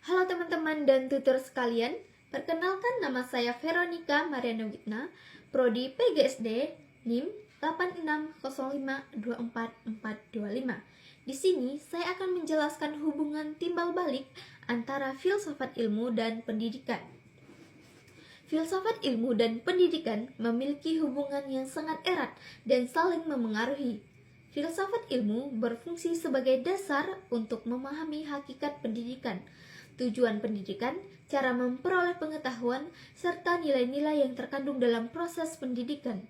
Halo teman-teman dan tutor sekalian, perkenalkan nama saya Veronica Mariana Witna, Prodi PGSD, NIM 860524425. Di sini saya akan menjelaskan hubungan timbal balik antara filsafat ilmu dan pendidikan. Filsafat ilmu dan pendidikan memiliki hubungan yang sangat erat dan saling memengaruhi. Filsafat ilmu berfungsi sebagai dasar untuk memahami hakikat pendidikan, tujuan pendidikan, cara memperoleh pengetahuan, serta nilai-nilai yang terkandung dalam proses pendidikan.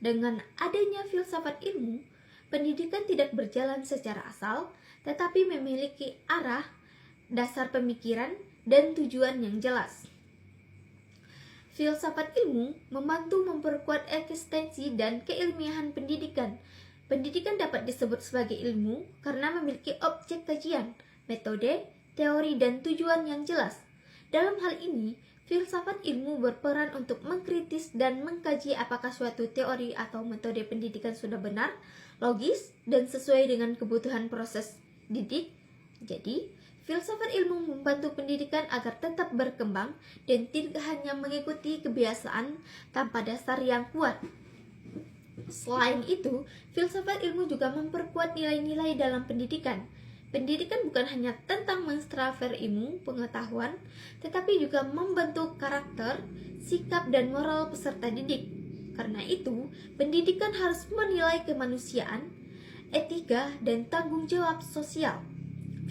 Dengan adanya filsafat ilmu, pendidikan tidak berjalan secara asal, tetapi memiliki arah, dasar pemikiran, dan tujuan yang jelas. Filsafat ilmu membantu memperkuat eksistensi dan keilmiahan pendidikan. Pendidikan dapat disebut sebagai ilmu karena memiliki objek kajian, metode, teori, dan tujuan yang jelas. Dalam hal ini, filsafat ilmu berperan untuk mengkritis dan mengkaji apakah suatu teori atau metode pendidikan sudah benar, logis, dan sesuai dengan kebutuhan proses didik. Jadi, filsafat ilmu membantu pendidikan agar tetap berkembang dan tidak hanya mengikuti kebiasaan tanpa dasar yang kuat. Selain itu, filsafat ilmu juga memperkuat nilai-nilai dalam pendidikan. Pendidikan bukan hanya tentang menstransfer ilmu pengetahuan, tetapi juga membentuk karakter, sikap, dan moral peserta didik. Karena itu, pendidikan harus menilai kemanusiaan, etika, dan tanggung jawab sosial.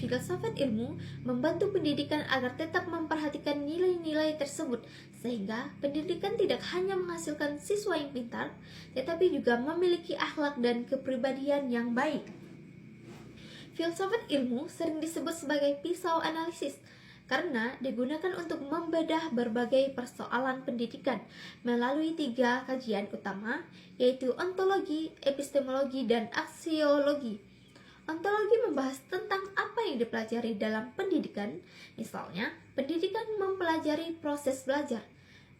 Filsafat ilmu membantu pendidikan agar tetap memperhatikan nilai-nilai tersebut, sehingga pendidikan tidak hanya menghasilkan siswa yang pintar, tetapi juga memiliki akhlak dan kepribadian yang baik. Filsafat ilmu sering disebut sebagai pisau analisis karena digunakan untuk membedah berbagai persoalan pendidikan melalui 3 kajian utama, yaitu ontologi, epistemologi, dan aksiologi. Ontologi membahas tentang apa yang dipelajari dalam pendidikan, misalnya pendidikan mempelajari proses belajar,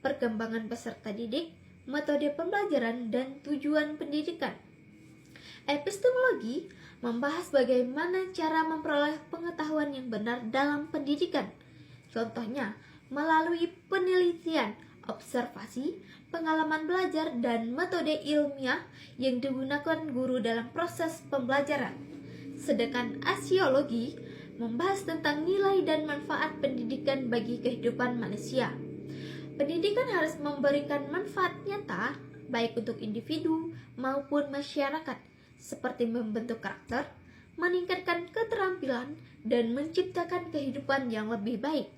perkembangan peserta didik, metode pembelajaran, dan tujuan pendidikan. Epistemologi membahas bagaimana cara memperoleh pengetahuan yang benar dalam pendidikan. Contohnya, melalui penelitian, observasi, pengalaman belajar, dan metode ilmiah yang digunakan guru dalam proses pembelajaran. Sedangkan aksiologi membahas tentang nilai dan manfaat pendidikan bagi kehidupan manusia. Pendidikan harus memberikan manfaat nyata baik untuk individu maupun masyarakat, seperti membentuk karakter, meningkatkan keterampilan, dan menciptakan kehidupan yang lebih baik.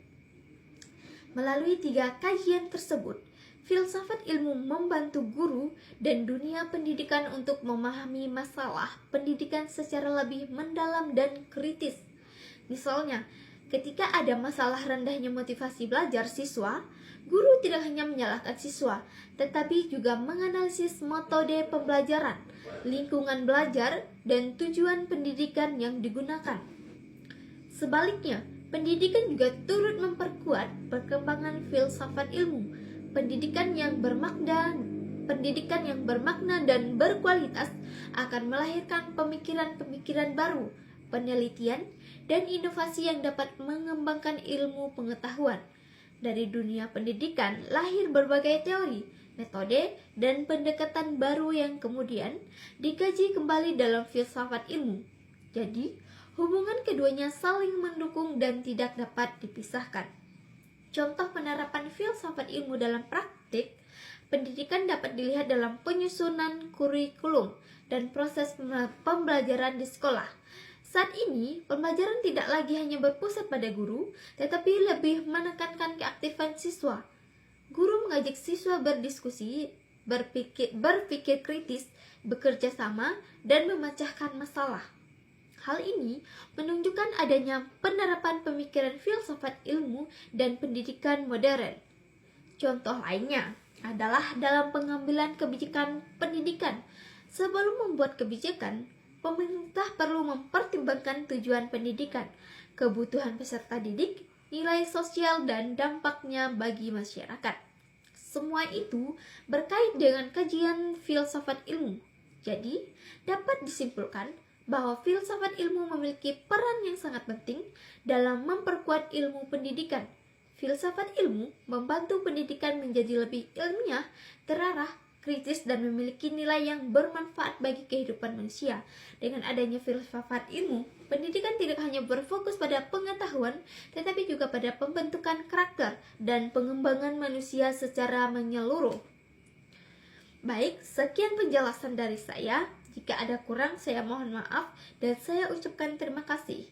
Melalui 3 kajian tersebut, filsafat ilmu membantu guru dan dunia pendidikan untuk memahami masalah pendidikan secara lebih mendalam dan kritis. Misalnya, ketika ada masalah rendahnya motivasi belajar siswa, guru tidak hanya menyalahkan siswa, tetapi juga menganalisis metode pembelajaran, lingkungan belajar, dan tujuan pendidikan yang digunakan. Sebaliknya, pendidikan juga turut memperkuat perkembangan filsafat ilmu. Pendidikan yang bermakna dan berkualitas akan melahirkan pemikiran-pemikiran baru, penelitian, dan inovasi yang dapat mengembangkan ilmu pengetahuan. Dari dunia pendidikan lahir berbagai teori, metode, dan pendekatan baru yang kemudian dikaji kembali dalam filsafat ilmu. Jadi, hubungan keduanya saling mendukung dan tidak dapat dipisahkan. Contoh penerapan filsafat ilmu dalam praktik pendidikan dapat dilihat dalam penyusunan kurikulum dan proses pembelajaran di sekolah. Saat ini, pembelajaran tidak lagi hanya berpusat pada guru, tetapi lebih menekankan keaktifan siswa. Guru mengajak siswa berdiskusi, berpikir kritis, bekerja sama, dan memecahkan masalah. Hal ini menunjukkan adanya penerapan pemikiran filsafat ilmu dan pendidikan modern. Contoh lainnya adalah dalam pengambilan kebijakan pendidikan. Sebelum membuat kebijakan, pemerintah perlu mempertimbangkan tujuan pendidikan, kebutuhan peserta didik, nilai sosial, dan dampaknya bagi masyarakat. Semua itu berkait dengan kajian filsafat ilmu. Jadi, dapat disimpulkan bahwa filsafat ilmu memiliki peran yang sangat penting dalam memperkuat ilmu pendidikan. Filsafat ilmu membantu pendidikan menjadi lebih ilmiah, terarah, kritis, dan memiliki nilai yang bermanfaat bagi kehidupan manusia. Dengan adanya filsafat ilmu, pendidikan tidak hanya berfokus pada pengetahuan, tetapi juga pada pembentukan karakter dan pengembangan manusia secara menyeluruh. Baik, sekian penjelasan dari saya. Jika ada kurang, saya mohon maaf dan saya ucapkan terima kasih.